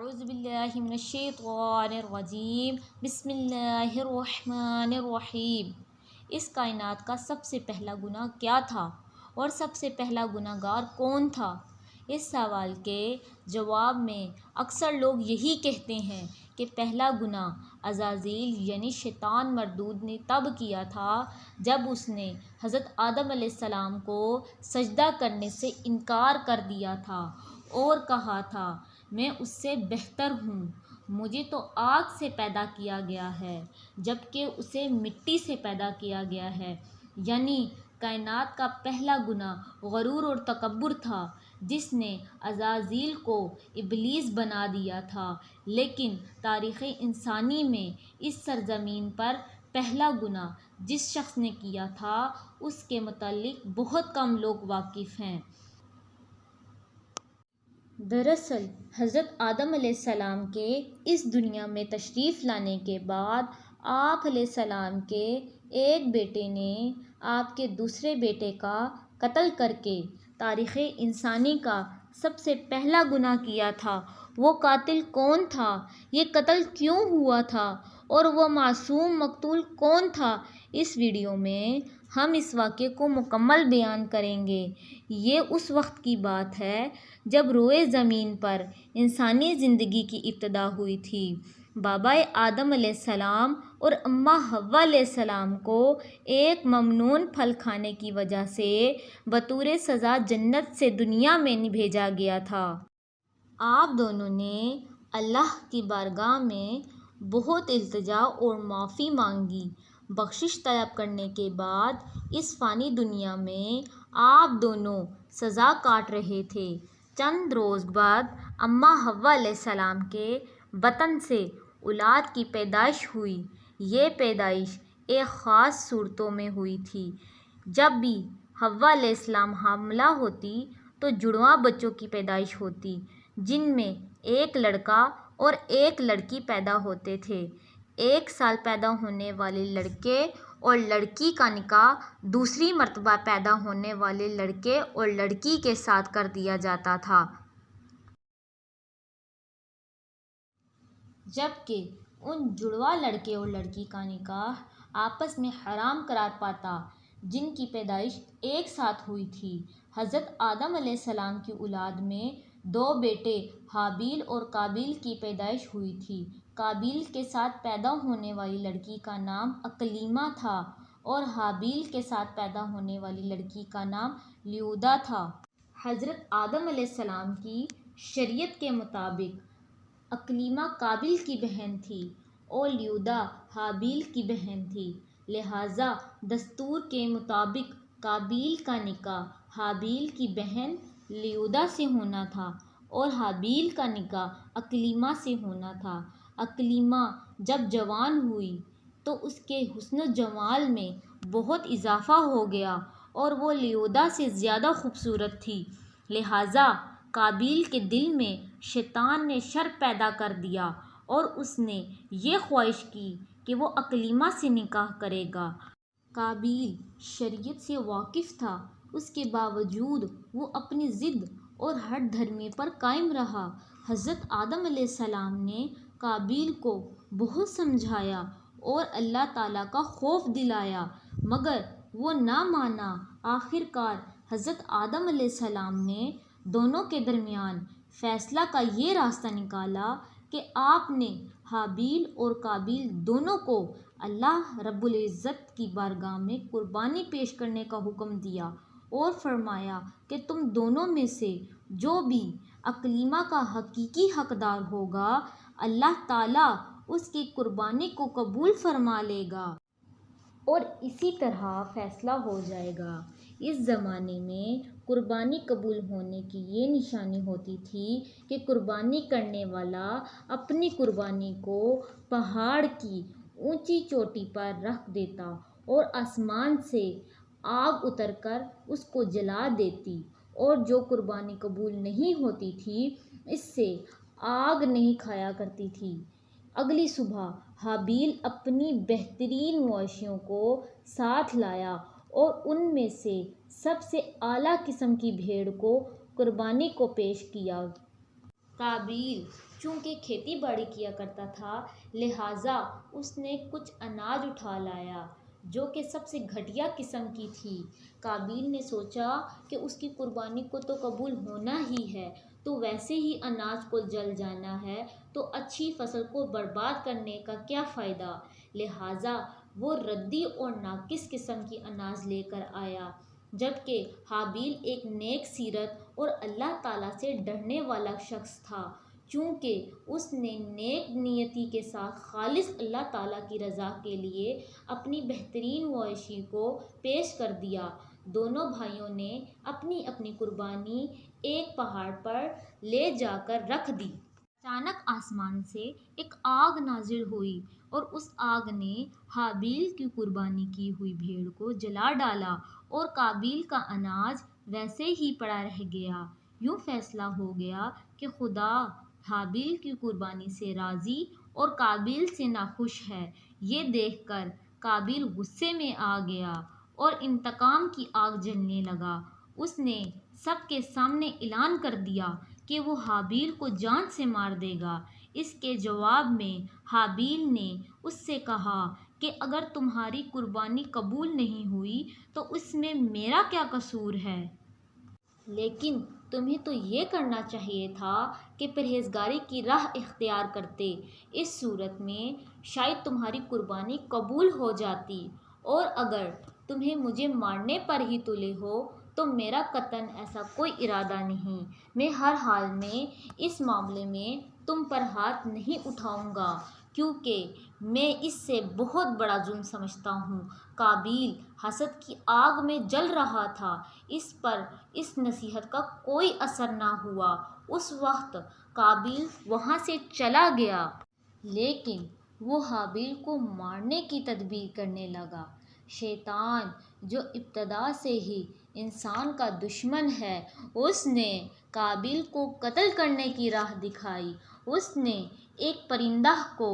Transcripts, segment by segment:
اعوذ باللہ من الشیطان الرجیم بسم اللہ الرحمن الرحیم۔ اس کائنات کا سب سے پہلا گناہ کیا تھا اور سب سے پہلا گناہ گار کون تھا؟ اس سوال کے جواب میں اکثر لوگ یہی کہتے ہیں کہ پہلا گناہ عزازیل یعنی شیطان مردود نے تب کیا تھا جب اس نے حضرت آدم علیہ السلام کو سجدہ کرنے سے انکار کر دیا تھا اور کہا تھا میں اس سے بہتر ہوں، مجھے تو آگ سے پیدا کیا گیا ہے جبکہ اسے مٹی سے پیدا کیا گیا ہے۔ یعنی کائنات کا پہلا گناہ غرور اور تکبر تھا جس نے عزازیل کو ابلیس بنا دیا تھا، لیکن تاریخ انسانی میں اس سرزمین پر پہلا گناہ جس شخص نے کیا تھا اس کے متعلق بہت کم لوگ واقف ہیں۔ دراصل حضرت آدم علیہ السلام کے اس دنیا میں تشریف لانے کے بعد آپ علیہ السلام کے ایک بیٹے نے آپ کے دوسرے بیٹے کا قتل کر کے تاریخ انسانی کا سب سے پہلا گناہ کیا تھا۔ وہ قاتل کون تھا؟ یہ قتل کیوں ہوا تھا؟ اور وہ معصوم مقتول کون تھا؟ اس ویڈیو میں ہم اس واقعے کو مکمل بیان کریں گے۔ یہ اس وقت کی بات ہے جب روئے زمین پر انسانی زندگی کی ابتدا ہوئی تھی۔ بابا آدم علیہ السلام اور اماں حوا علیہ السلام کو ایک ممنوع پھل کھانے کی وجہ سے بطور سزا جنت سے دنیا میں بھیجا گیا تھا۔ آپ دونوں نے اللہ کی بارگاہ میں بہت التجا اور معافی مانگی۔ بخشش طلب کرنے کے بعد اس فانی دنیا میں آپ دونوں سزا کاٹ رہے تھے۔ چند روز بعد اماں حوا علیہ السلام کے بطن سے اولاد کی پیدائش ہوئی۔ یہ پیدائش ایک خاص صورتوں میں ہوئی تھی۔ جب بھی حوا علیہ السلام حاملہ ہوتی تو جڑواں بچوں کی پیدائش ہوتی جن میں ایک لڑکا اور ایک لڑکی پیدا ہوتے تھے۔ ایک سال پیدا ہونے والے لڑکے اور لڑکی کا نکاح دوسری مرتبہ پیدا ہونے والے لڑکے اور لڑکی کے ساتھ کر دیا جاتا تھا، جبکہ ان جڑواں لڑکے اور لڑکی کا نکاح آپس میں حرام قرار پاتا جن کی پیدائش ایک ساتھ ہوئی تھی۔ حضرت آدم علیہ السلام کی اولاد میں دو بیٹے حابیل اور قابیل کی پیدائش ہوئی تھی۔ قابیل کے ساتھ پیدا ہونے والی لڑکی کا نام اکلیمہ تھا اور حابیل کے ساتھ پیدا ہونے والی لڑکی کا نام لیودا تھا۔ حضرت آدم علیہ السلام کی شریعت کے مطابق اکلیمہ قابیل کی بہن تھی اور لیودا حابیل کی بہن تھی، لہٰذا دستور کے مطابق قابیل کا نکاح حابیل کی بہن لیودا سے ہونا تھا اور حابیل کا نکاح اکلیمہ سے ہونا تھا۔ اکلیمہ جب جوان ہوئی تو اس کے حسن و جمال میں بہت اضافہ ہو گیا اور وہ لیودا سے زیادہ خوبصورت تھی، لہٰذا قابیل کے دل میں شیطان نے شر پیدا کر دیا اور اس نے یہ خواہش کی کہ وہ اکلیمہ سے نکاح کرے گا۔ قابیل شریعت سے واقف تھا، اس کے باوجود وہ اپنی ضد اور ہٹ دھرمی پر قائم رہا۔ حضرت آدم علیہ السلام نے قابیل کو بہت سمجھایا اور اللہ تعالیٰ کا خوف دلایا مگر وہ نہ مانا۔ آخر کار حضرت آدم علیہ السلام نے دونوں کے درمیان فیصلہ کا یہ راستہ نکالا کہ آپ نے حابیل اور قابیل دونوں کو اللہ رب العزت کی بارگاہ میں قربانی پیش کرنے کا حکم دیا اور فرمایا کہ تم دونوں میں سے جو بھی اکلیمہ کا حقیقی حقدار ہوگا اللہ تعالیٰ اس کی قربانی کو قبول فرما لے گا اور اسی طرح فیصلہ ہو جائے گا۔ اس زمانے میں قربانی قبول ہونے کی یہ نشانی ہوتی تھی کہ قربانی کرنے والا اپنی قربانی کو پہاڑ کی اونچی چوٹی پر رکھ دیتا اور آسمان سے آگ اتر کر اس کو جلا دیتی، اور جو قربانی قبول نہیں ہوتی تھی اس سے آگ نہیں کھایا کرتی تھی۔ اگلی صبح حابیل اپنی بہترین مویشیوں کو ساتھ لایا اور ان میں سے سب سے اعلیٰ قسم کی بھیڑ کو قربانی کو پیش کیا۔ قابیل چونکہ کھیتی باڑی کیا کرتا تھا، لہٰذا اس نے کچھ اناج اٹھا لایا جو کہ سب سے گھٹیا قسم کی تھی۔ قابیل نے سوچا کہ اس کی قربانی کو تو قبول ہونا ہی ہے، تو ویسے ہی اناج کو جل جانا ہے، تو اچھی فصل کو برباد کرنے کا کیا فائدہ۔ لہٰذا وہ ردی اور ناقص قسم کی اناج لے کر آیا، جبکہ حابیل ایک نیک سیرت اور اللہ تعالیٰ سے ڈرنے والا شخص تھا، چونکہ اس نے نیک نیتی کے ساتھ خالص اللہ تعالیٰ کی رضا کے لیے اپنی بہترین مویشی کو پیش کر دیا۔ دونوں بھائیوں نے اپنی اپنی قربانی ایک پہاڑ پر لے جا کر رکھ دی۔ اچانک آسمان سے ایک آگ نازل ہوئی اور اس آگ نے حابیل کی قربانی کی ہوئی بھیڑ کو جلا ڈالا اور قابیل کا اناج ویسے ہی پڑا رہ گیا۔ یوں فیصلہ ہو گیا کہ خدا حابیل کی قربانی سے راضی اور قابیل سے ناخوش ہے۔ یہ دیکھ کر قابیل غصے میں آ گیا اور انتقام کی آگ جلنے لگا۔ اس نے سب کے سامنے اعلان کر دیا کہ وہ حابیل کو جان سے مار دے گا۔ اس کے جواب میں حابیل نے اس سے کہا کہ اگر تمہاری قربانی قبول نہیں ہوئی تو اس میں میرا کیا قصور ہے؟ لیکن تمہیں تو یہ کرنا چاہیے تھا کہ پرہیزگاری کی راہ اختیار کرتے۔ اس صورت میں شاید تمہاری قربانی قبول ہو جاتی، اور اگر تمہیں مجھے مارنے پر ہی تلے ہو تو میرا قطعاً ایسا کوئی ارادہ نہیں۔ میں ہر حال میں اس معاملے میں تم پر ہاتھ نہیں اٹھاؤں گا، کیونکہ میں اس سے بہت بڑا ظلم سمجھتا ہوں۔ قابیل حسد کی آگ میں جل رہا تھا، اس پر اس نصیحت کا کوئی اثر نہ ہوا۔ اس وقت قابیل وہاں سے چلا گیا، لیکن وہ حابیل کو مارنے کی تدبیر کرنے لگا۔ شیطان جو ابتدا سے ہی انسان کا دشمن ہے، اس نے قابیل کو قتل کرنے کی راہ دکھائی۔ اس نے ایک پرندہ کو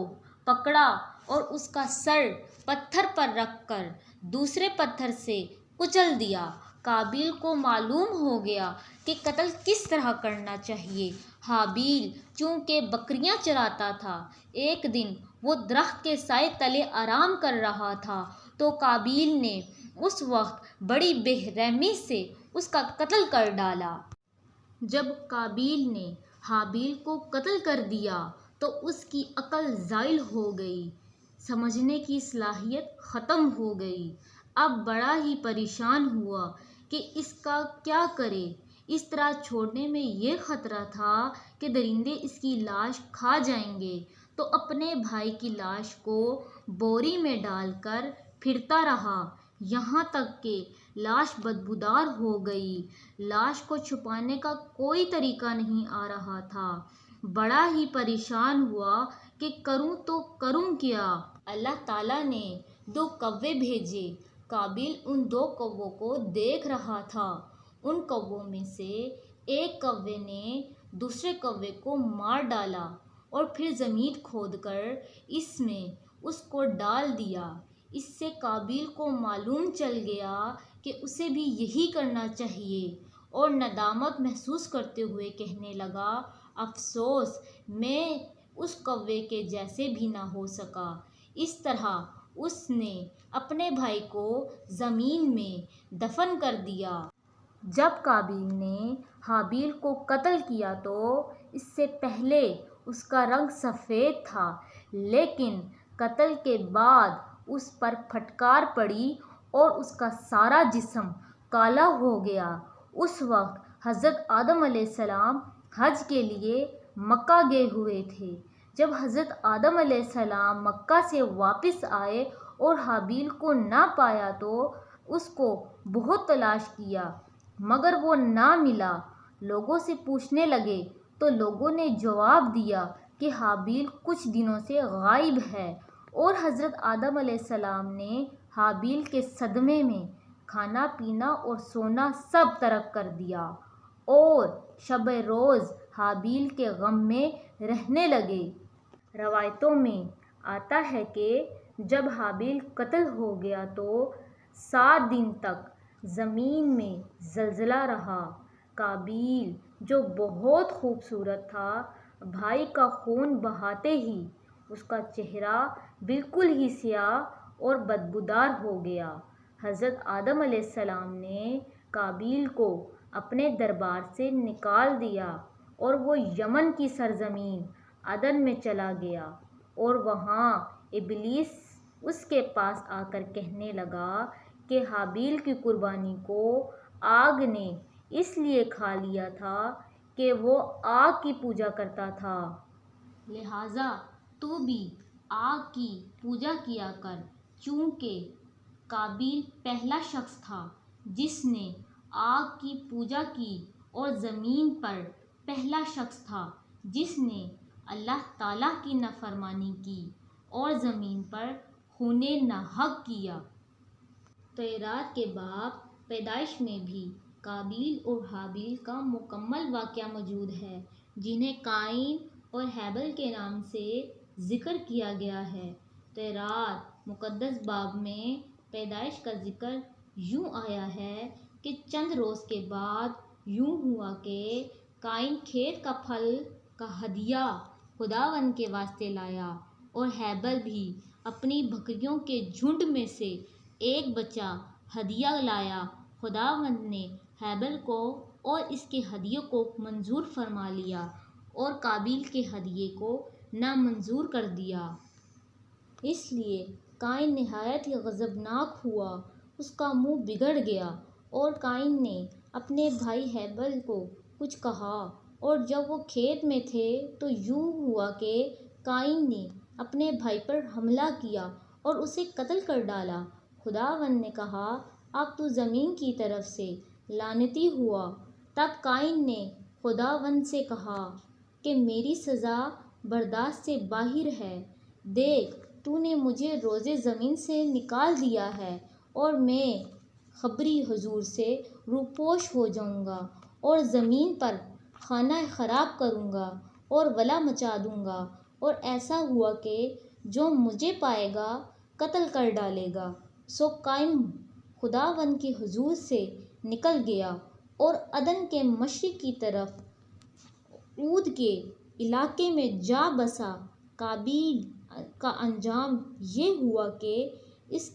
پکڑا اور اس کا سر پتھر پر رکھ کر دوسرے پتھر سے کچل دیا۔ قابیل کو معلوم ہو گیا کہ قتل کس طرح کرنا چاہیے۔ حابیل چونکہ بکریاں چراتا تھا، ایک دن وہ درخت کے سائے تلے آرام کر رہا تھا، تو قابیل نے اس وقت بڑی بے رحمی سے اس کا قتل کر ڈالا۔ جب قابیل نے حابیل کو قتل کر دیا تو اس کی عقل زائل ہو گئی، سمجھنے کی صلاحیت ختم ہو گئی۔ اب بڑا ہی پریشان ہوا کہ اس کا کیا کرے۔ اس طرح چھوڑنے میں یہ خطرہ تھا کہ درندے اس کی لاش کھا جائیں گے، تو اپنے بھائی کی لاش کو بوری میں ڈال کر پھرتا رہا، یہاں تک کہ لاش بدبودار ہو گئی۔ لاش کو چھپانے کا کوئی طریقہ نہیں آ رہا تھا۔ بڑا ہی پریشان ہوا کہ کروں تو کروں کیا۔ اللہ تعالیٰ نے 2 کوے بھیجے۔ قابیل ان 2 کووں کو دیکھ رہا تھا۔ ان کووں میں سے ایک کوے نے دوسرے کوے کو مار ڈالا اور پھر زمین کھود کر اس میں اس کو ڈال دیا۔ اس سے قابیل کو معلوم چل گیا کہ اسے بھی یہی کرنا چاہیے، اور ندامت محسوس کرتے ہوئے کہنے لگا، افسوس، میں اس کوے کے جیسے بھی نہ ہو سکا۔ اس طرح اس نے اپنے بھائی کو زمین میں دفن کر دیا۔ جب قابیل نے حابیل کو قتل کیا تو اس سے پہلے اس کا رنگ سفید تھا، لیکن قتل کے بعد اس پر پھٹکار پڑی اور اس کا سارا جسم کالا ہو گیا۔ اس وقت حضرت آدم علیہ السلام حج کے لیے مکہ گئے ہوئے تھے۔ جب حضرت آدم علیہ السلام مکہ سے واپس آئے اور حابیل کو نہ پایا تو اس کو بہت تلاش کیا، مگر وہ نہ ملا۔ لوگوں سے پوچھنے لگے تو لوگوں نے جواب دیا کہ حابیل کچھ دنوں سے غائب ہے، اور حضرت آدم علیہ السلام نے حابیل کے صدمے میں کھانا پینا اور سونا سب ترک کر دیا، اور شب روز حابیل کے غم میں رہنے لگے۔ روایتوں میں آتا ہے کہ جب حابیل قتل ہو گیا تو 7 دن تک زمین میں زلزلہ رہا۔ قابیل جو بہت خوبصورت تھا، بھائی کا خون بہاتے ہی اس کا چہرہ بالکل ہی سیاہ اور بدبودار ہو گیا۔ حضرت آدم علیہ السلام نے قابیل کو اپنے دربار سے نکال دیا اور وہ یمن کی سرزمین عدن میں چلا گیا، اور وہاں ابلیس اس کے پاس آ کر کہنے لگا کہ حابیل کی قربانی کو آگ نے اس لیے کھا لیا تھا کہ وہ آگ کی پوجا کرتا تھا، لہٰذا تو بھی آگ کی پوجا کیا کر۔ چونکہ قابیل پہلا شخص تھا جس نے آگ کی پوجا کی اور زمین پر پہلا شخص تھا جس نے اللہ تعالیٰ کی نافرمانی کی اور زمین پر خون ناحق کیا۔ توراۃ کے باب پیدائش میں بھی قابیل اور حابیل کا مکمل واقعہ موجود ہے، جنہیں قائن اور ہیبل کے نام سے ذکر کیا گیا ہے۔ توراۃ مقدس باب میں پیدائش کا ذکر یوں آیا ہے کہ چند روز کے بعد یوں ہوا کہ قائن کھیت کا پھل کا ہدیہ خداوند کے واسطے لایا، اور ہیبل بھی اپنی بکریوں کے جھنڈ میں سے ایک بچہ ہدیہ لایا۔ خداوند نے ہیبل کو اور اس کے ہدیے کو منظور فرما لیا اور قابیل کے ہدیے کو نامنظور کر دیا۔ اس لیے قائن نہایت ہی غضبناک ہوا، اس کا منہ بگڑ گیا، اور قائن نے اپنے بھائی ہیبل کو کچھ کہا، اور جب وہ کھیت میں تھے تو یوں ہوا کہ قائن نے اپنے بھائی پر حملہ کیا اور اسے قتل کر ڈالا۔ خداوند نے کہا، اب تو زمین کی طرف سے لعنتی ہوا۔ تب قائن نے خداوند سے کہا کہ میری سزا برداشت سے باہر ہے، دیکھ تو نے مجھے روزے زمین سے نکال دیا ہے، اور میں خبری حضور سے روپوش ہو جاؤں گا اور زمین پر خانہ خراب کروں گا اور ولا مچا دوں گا، اور ایسا ہوا کہ جو مجھے پائے گا قتل کر ڈالے گا۔ سو قائن خداوند کے حضور سے نکل گیا اور عدن کے مشرق کی طرف عود کے علاقے میں جا بسا۔ قابیل کا انجام یہ ہوا کہ اس